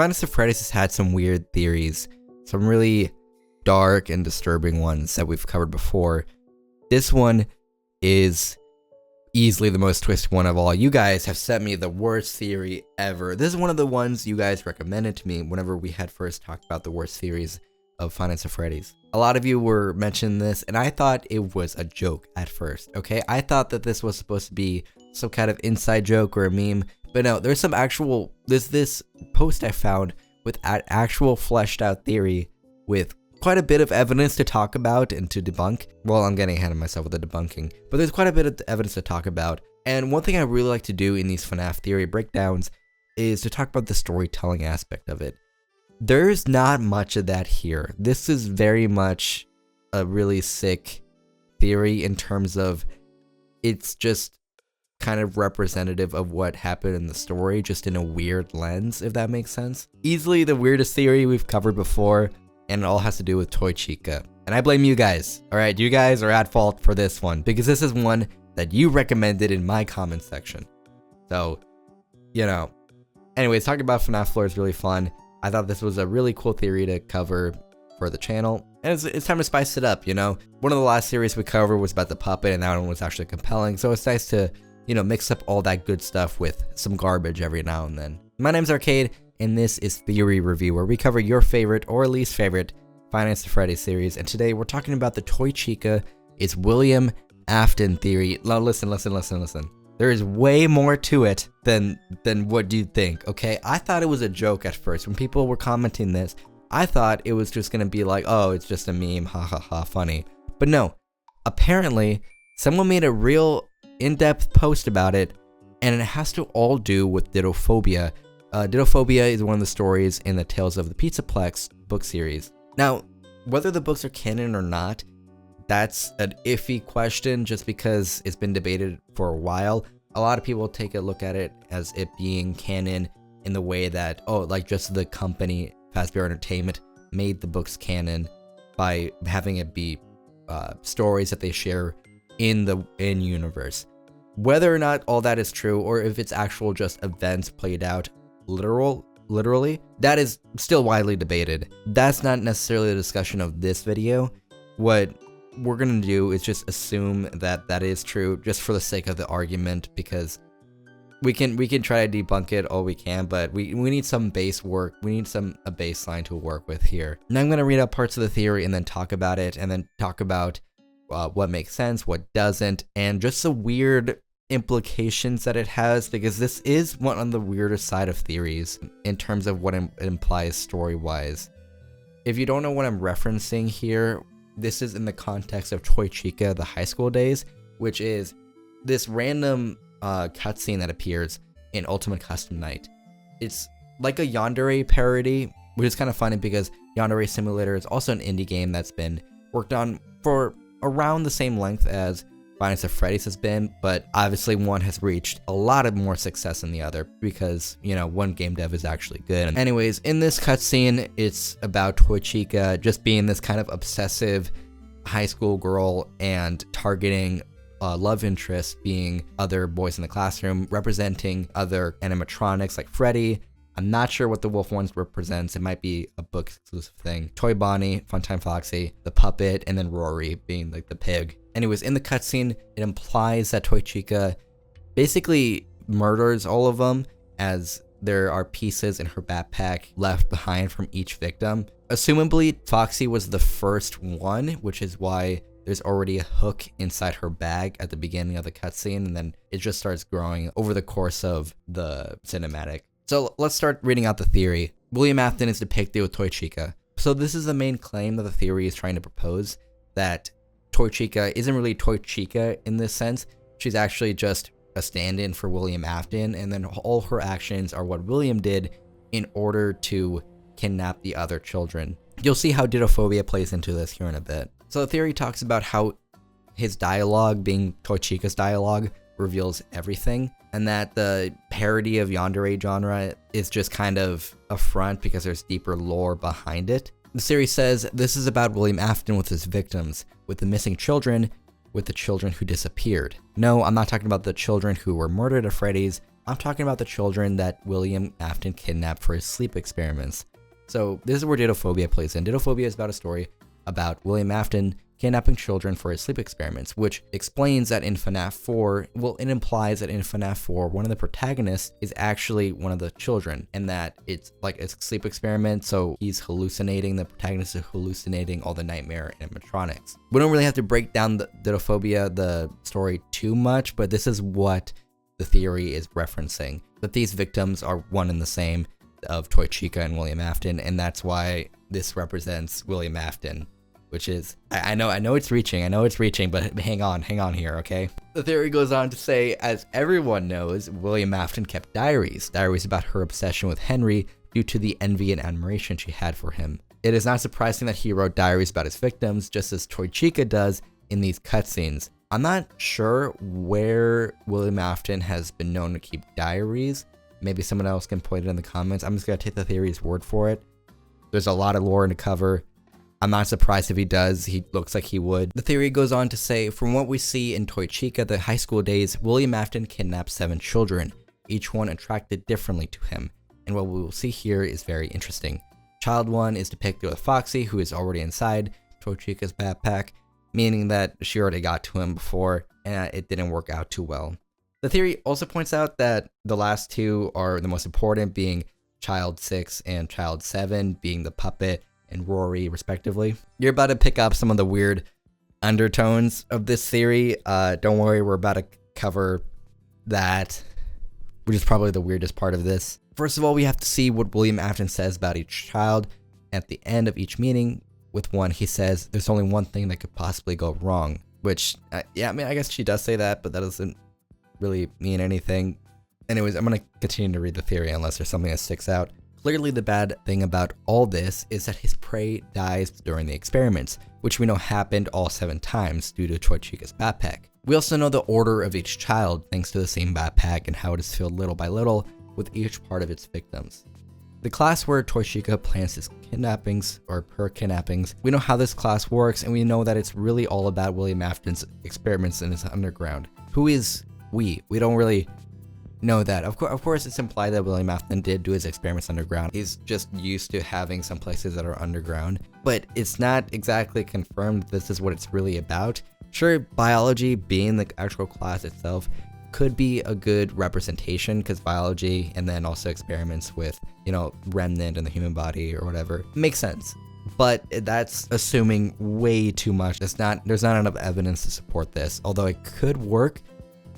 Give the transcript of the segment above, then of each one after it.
Finest of Freddy's has had some weird theories, some really dark and disturbing ones that we've covered before. This one is easily the most twisted one of all. You guys have sent me the worst theory ever. This is one of the ones you guys recommended to me whenever we had first talked about the worst theories of Finest of Freddy's. A lot of you were mentioning this, and I thought it was a joke at first, okay? I thought that this was supposed to be some kind of inside joke or a meme, but no, there's some actual, there's this post I found with an actual fleshed out theory with quite a bit of evidence to talk about and to debunk. Well, I'm getting ahead of myself with the debunking, but there's quite a bit of evidence to talk about. And one thing I really like to do in these FNAF theory breakdowns is to talk about the storytelling aspect of it. There's not much of that here. This is very much a really sick theory in terms of it's just kind of representative of what happened in the story, just in a weird lens, if that makes sense. Easily the weirdest theory we've covered before, and it all has to do with Toy Chica. And I blame you guys. Alright, you guys are at fault for this one, because this is one that you recommended in my comment section. So, you know. Anyways, talking about FNAF lore is really fun. I thought this was a really cool theory to cover for the channel. And it's time to spice it up, you know? One of the last series we covered was about the puppet, and that one was actually compelling. So it's nice to, you know, mix up all that good stuff with some garbage every now and then. My name's Arcade, and this is Theory Review, where we cover your favorite or least favorite Finest of Freddy's series. And today we're talking about the Toy Chica is William Afton theory. Now listen. There is way more to it than what you think, okay? I thought it was a joke at first. When people were commenting this, I thought it was just gonna be like, oh, it's just a meme, ha ha ha, funny. But no, apparently, someone made a real in-depth post about it, and it has to all do with phobia. Phobia is one of the stories in the Tales of the Pizzaplex book series. Now, whether the books are canon or not, that's an iffy question just because it's been debated for a while. A lot of people take a look at it as it being canon in the way that, oh, like just the company, Fazgoo Entertainment, made the books canon by having it be stories that they share in the in-universe. Whether or not all that is true, or if it's actual just events played out literally, that is still widely debated. That's not necessarily the discussion of this video. What we're gonna do is just assume that that is true, just for the sake of the argument, because we can try to debunk it all we can, but we need some base work. We need a baseline to work with here. Now I'm gonna read out parts of the theory and then talk about it, and then talk about what makes sense, what doesn't, and just the weird implications that it has, because this is one on the weirder side of theories in terms of what it implies story-wise. If you don't know what I'm referencing here, this is in the context of Toy Chica, the high school days, which is this random cutscene that appears in Ultimate Custom Night. It's like a Yandere parody, which is kind of funny because Yandere Simulator is also an indie game that's been worked on for around the same length as Finest of Freddy's has been, but obviously one has reached a lot of more success than the other because, you know, one game dev is actually good. Anyways, in this cutscene, it's about Toy Chica just being this kind of obsessive high school girl and targeting love interest being other boys in the classroom, representing other animatronics like Freddy. I'm not sure what the wolf ones represents. It might be a book exclusive thing. Toy Bonnie, Funtime Foxy, the puppet, and then Rory being like the pig. Anyways, in the cutscene, it implies that Toy Chica basically murders all of them, as there are pieces in her backpack left behind from each victim. Assumably, Foxy was the first one, which is why there's already a hook inside her bag at the beginning of the cutscene, and then it just starts growing over the course of the cinematic. So let's start reading out the theory. William Afton is depicted with Toy Chica. So this is the main claim that the theory is trying to propose, that Toy Chica isn't really Toy Chica in this sense. She's actually just a stand-in for William Afton, and then all her actions are what William did in order to kidnap the other children. You'll see how phobia plays into this here in a bit. So the theory talks about how his dialogue, being Toy Chica's dialogue, reveals everything, and that the parody of Yandere genre is just kind of a front because there's deeper lore behind it. The series says this is about William Afton with his victims, with the missing children, with the children who disappeared. No, I'm not talking about the children who were murdered at Freddy's. I'm talking about the children that William Afton kidnapped for his sleep experiments. So this is where Didophobia plays in. Didophobia is about a story about William Afton kidnapping children for his sleep experiments, which explains that in FNAF 4, well, it implies that in FNAF 4, one of the protagonists is actually one of the children, and that it's like a sleep experiment, so he's hallucinating, the protagonist is hallucinating all the nightmare animatronics. We don't really have to break down the Didophobia, the story, too much, but this is what the theory is referencing, that these victims are one and the same of Toy Chica and William Afton, and that's why this represents William Afton. Which is, I know it's reaching, but hang on here, okay? The theory goes on to say, as everyone knows, William Afton kept diaries about her obsession with Henry due to the envy and admiration she had for him. It is not surprising that he wrote diaries about his victims, just as Toy Chica does in these cutscenes. I'm not sure where William Afton has been known to keep diaries. Maybe someone else can point it in the comments. I'm just gonna take the theory's word for it. There's a lot of lore to cover. I'm not surprised if he does, he looks like he would. The theory goes on to say, from what we see in Toy Chica, the high school days, William Afton kidnapped 7 children, each one attracted differently to him, and what we will see here is very interesting. Child 1 is depicted with Foxy, who is already inside Toy Chica's backpack, meaning that she already got to him before, and it didn't work out too well. The theory also points out that the last 2 are the most important, being Child 6 and Child 7, being the puppet and Rory, respectively. You're about to pick up some of the weird undertones of this theory. Don't worry, we're about to cover that, which is probably the weirdest part of this. First of all, we have to see what William Afton says about each child. At the end of each meeting with one, he says, there's only one thing that could possibly go wrong, which, yeah, I mean, I guess she does say that, but that doesn't really mean anything. Anyways, I'm going to continue to read the theory unless there's something that sticks out. Clearly, the bad thing about all this is that his prey dies during the experiments, which we know happened all 7 times due to Toy Chica's backpack. We also know the order of each child thanks to the same backpack and how it is filled little by little with each part of its victims. The class where Toy Chica plans his kidnappings, or her kidnappings, we know how this class works, and we know that it's really all about William Afton's experiments in his underground. Who is we? We don't really know that. Of course, it's implied that William Afton did do his experiments underground. He's just used to having some places that are underground, but it's not exactly confirmed this is what it's really about. Sure, biology being the actual class itself could be a good representation, because biology and then also experiments with, you know, remnant in the human body or whatever makes sense. But that's assuming way too much. There's not enough evidence to support this. Although it could work,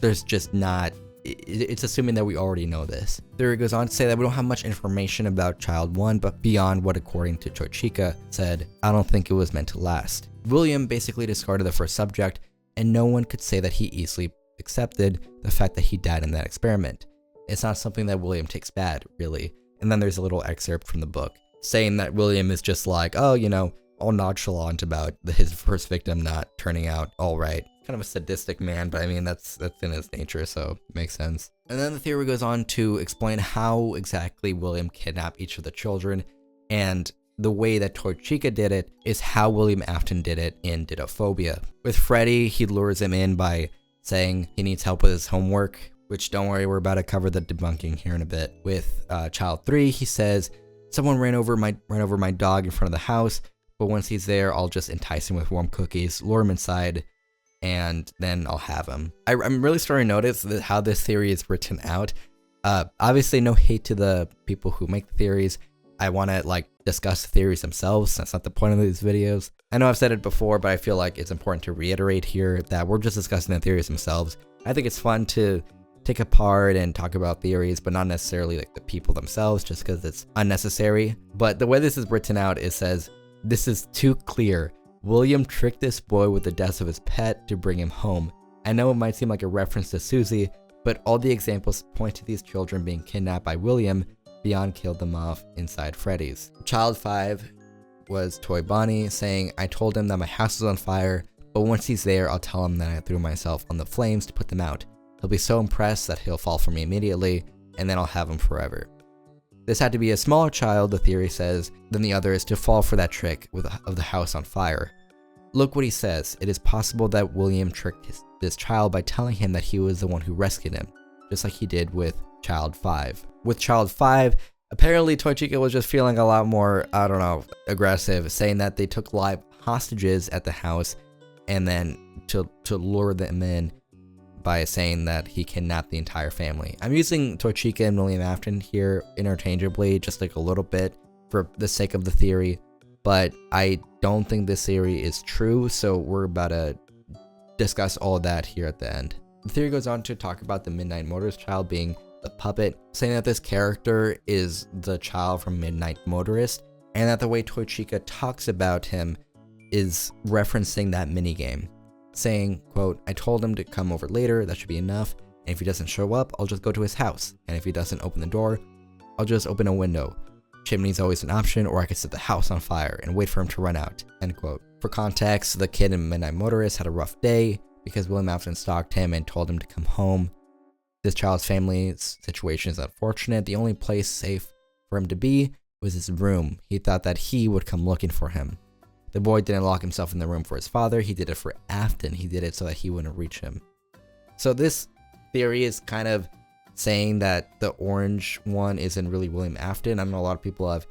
there's just not. It's assuming that we already know this. Theory goes on to say that we don't have much information about Child 1, but beyond what, according to Toy Chica, said, I don't think it was meant to last. William basically discarded the first subject, and no one could say that he easily accepted the fact that he died in that experiment. It's not something that William takes bad, really. And then there's a little excerpt from the book, saying that William is just like, oh, you know, all nonchalant about his first victim not turning out all right. Kind of a sadistic man, but I mean, that's in his nature, so it makes sense. And then the theory goes on to explain how exactly William kidnapped each of the children, and the way that Toy Chica did it is how William Afton did it in Didophobia. With Freddy, he lures him in by saying he needs help with his homework, which, don't worry, we're about to cover the debunking here in a bit. With Child 3, he says, someone ran over my dog in front of the house, but once he's there, I'll just entice him with warm cookies, lure him inside, and then I'll have him. I'm really starting to notice that how this theory is written out. Obviously, no hate to the people who make the theories. I want to like discuss the theories themselves. That's not the point of these videos. I know I've said it before, but I feel like it's important to reiterate here that we're just discussing the theories themselves. I think it's fun to take apart and talk about theories, but not necessarily like the people themselves, just because it's unnecessary. But the way this is written out, it says, this is too clear. William tricked this boy with the death of his pet to bring him home. I know it might seem like a reference to Susie, but all the examples point to these children being kidnapped by William. Beyond killed them off inside Freddy's. Child 5 was Toy Bonnie, saying, I told him that my house was on fire, but once he's there, I'll tell him that I threw myself on the flames to put them out. He'll be so impressed that he'll fall for me immediately, and then I'll have him forever. This had to be a smaller child, the theory says, than the others to fall for that trick of the house on fire. Look what he says. It is possible that William tricked this child by telling him that he was the one who rescued him, just like he did with Child 5. With Child 5, apparently Toy Chica was just feeling a lot more, I don't know, aggressive, saying that they took live hostages at the house and then to lure them in by saying that he kidnapped the entire family. I'm using Toy Chica and William Afton here interchangeably, just like a little bit for the sake of the theory, but I don't think this theory is true, so we're about to discuss all of that here at the end. The theory goes on to talk about the Midnight Motorist child being the puppet, saying that this character is the child from Midnight Motorist, and that the way Toy Chica talks about him is referencing that minigame, saying, quote, "I told him to come over later, that should be enough, and if he doesn't show up, I'll just go to his house, and if he doesn't open the door, I'll just open a window. Chimney's always an option, or I could set the house on fire and wait for him to run out," end quote. For context, the kid in Midnight Motorist had a rough day because William Afton stalked him and told him to come home. This child's family's situation is unfortunate. The only place safe for him to be was his room. He thought that he would come looking for him. The boy didn't lock himself in the room for his father. He did it for Afton. He did it so that he wouldn't reach him. So this theory is kind of saying that the orange one isn't really William Afton. I know a lot of people have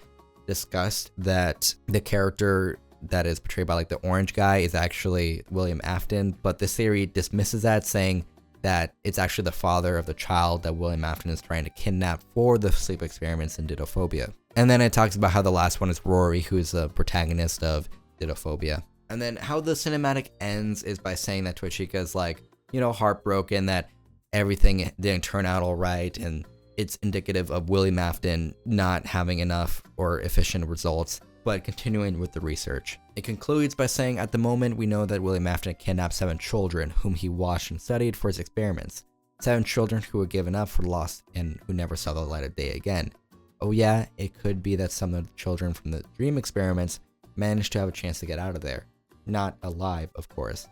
discussed that the character that is portrayed by like the orange guy is actually William Afton, but this theory dismisses that, saying that it's actually the father of the child that William Afton is trying to kidnap for the sleep experiments in Didophobia. And then it talks about how the last one is Rory, who is the protagonist of Didophobia. And then how the cinematic ends is by saying that Toy Chica is like, you know, heartbroken that everything didn't turn out all right, and it's indicative of William Afton not having enough or efficient results, but continuing with the research. It concludes by saying, at the moment, we know that William Afton kidnapped 7 children whom he watched and studied for his experiments. 7 children who were given up for lost and who never saw the light of day again. Oh yeah, it could be that some of the children from the dream experiments managed to have a chance to get out of there. Not alive, of course.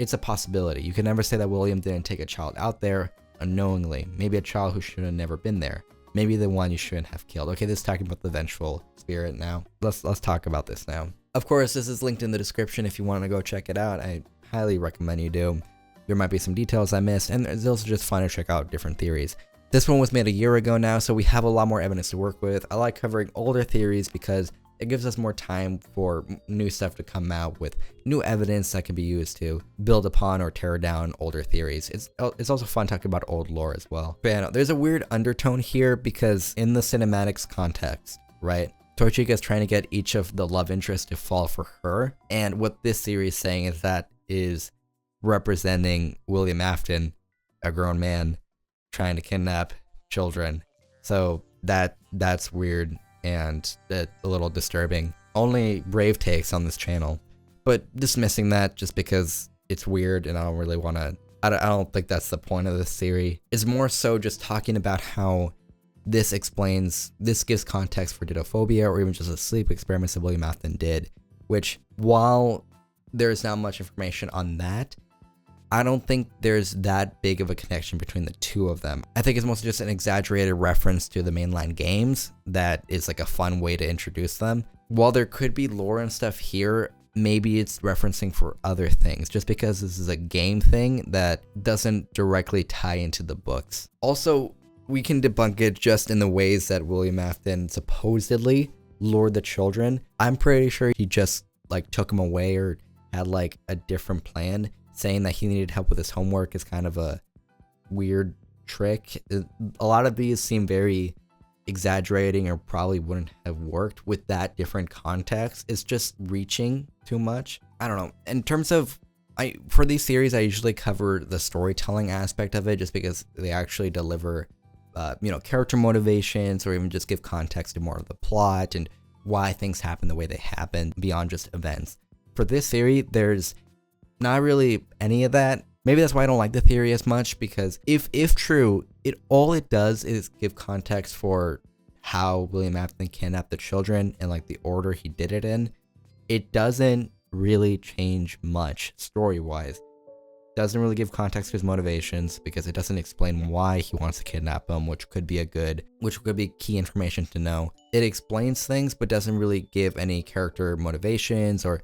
It's a possibility. You can never say that William didn't take a child out there unknowingly. Maybe a child who should have never been there. Maybe the one you shouldn't have killed. Okay, this is talking about the vengeful spirit now. Let's talk about this now. Of course, this is linked in the description if you want to go check it out. I highly recommend you do. There might be some details I missed, and it's also just fun to check out different theories. This one was made a year ago now, so we have a lot more evidence to work with. I like covering older theories because it gives us more time for new stuff to come out with new evidence that can be used to build upon or tear down older theories. It's also fun talking about old lore as well. But yeah, there's a weird undertone here because in the cinematics context, right? Toy Chica is trying to get each of the love interests to fall for her. And what this series is saying is that is representing William Afton, a grown man, trying to kidnap children. So that's weird and a little disturbing. Only brave takes on this channel, but dismissing that just because it's weird and I don't really want to, I don't think that's the point of this theory. It's more so just talking about how this gives context for didophobia or even just the sleep experiments that William Afton did, which while there's not much information on that, I don't think there's that big of a connection between the two of them. I think it's mostly just an exaggerated reference to the mainline games that is like a fun way to introduce them. While there could be lore and stuff here, maybe it's referencing for other things, just because this is a game thing that doesn't directly tie into the books. Also, we can debunk it just in the ways that William Afton supposedly lured the children. I'm pretty sure he just like took them away or had like a different plan. Saying that he needed help with his homework is kind of a weird trick. A lot of these seem very exaggerating or probably wouldn't have worked with that different context. It's just reaching too much. I don't know. In terms of, for these series, I usually cover the storytelling aspect of it just because they actually deliver, character motivations or even just give context to more of the plot and why things happen the way they happen beyond just events. For this theory, there's not really any of that. Maybe that's why I don't like the theory as much, because if true, all it does is give context for how William Afton kidnapped the children and like the order he did it in. It doesn't really change much story-wise. Doesn't really give context to his motivations because it doesn't explain why he wants to kidnap them, which could be key information to know. It explains things but doesn't really give any character motivations or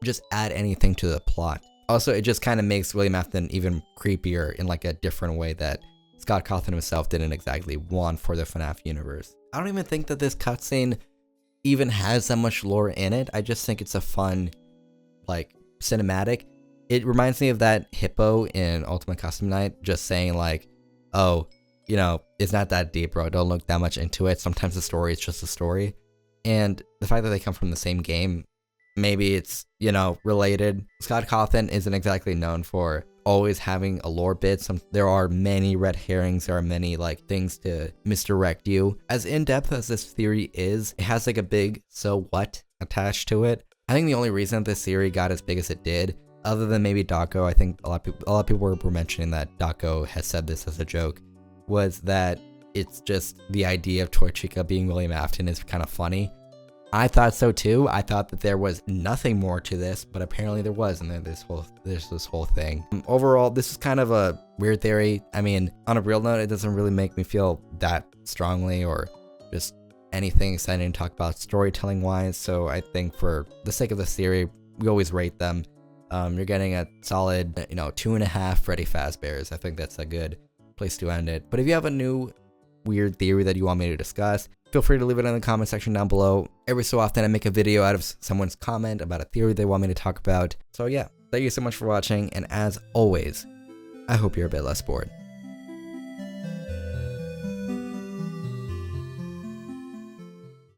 just add anything to the plot. Also, it just kind of makes William Afton even creepier in like a different way that Scott Cawthon himself didn't exactly want for the FNAF universe. I don't even think that this cutscene even has that much lore in it. I just think it's a fun, like, cinematic. It reminds me of that hippo in Ultimate Custom Night, just saying like, oh, you know, it's not that deep, bro. Don't look that much into it. Sometimes the story is just a story. And the fact that they come from the same game, maybe it's, you know, related. Scott Cawthon isn't exactly known for always having a lore bit. There are many red herrings. There are many like things to misdirect you. As in-depth as this theory is, it has like a big so what attached to it. I think the only reason this theory got as big as it did, other than maybe Daco, I think a lot of people were mentioning that Daco has said this as a joke, was that it's just the idea of Toy Chica being William Afton is kind of funny. I thought so too. I thought that there was nothing more to this, but apparently there was, and there's this whole thing. Overall, this is kind of a weird theory. I mean, on a real note, it doesn't really make me feel that strongly or just anything exciting to talk about storytelling wise. So I think for the sake of this theory, we always rate them. You're getting a solid, 2.5 Freddy Fazbears. I think that's a good place to end it. But if you have a new weird theory that you want me to discuss, feel free to leave it in the comment section down below. Every so often I make a video out of someone's comment about a theory they want me to talk about. So yeah, thank you so much for watching, and as always, I hope you're a bit less bored.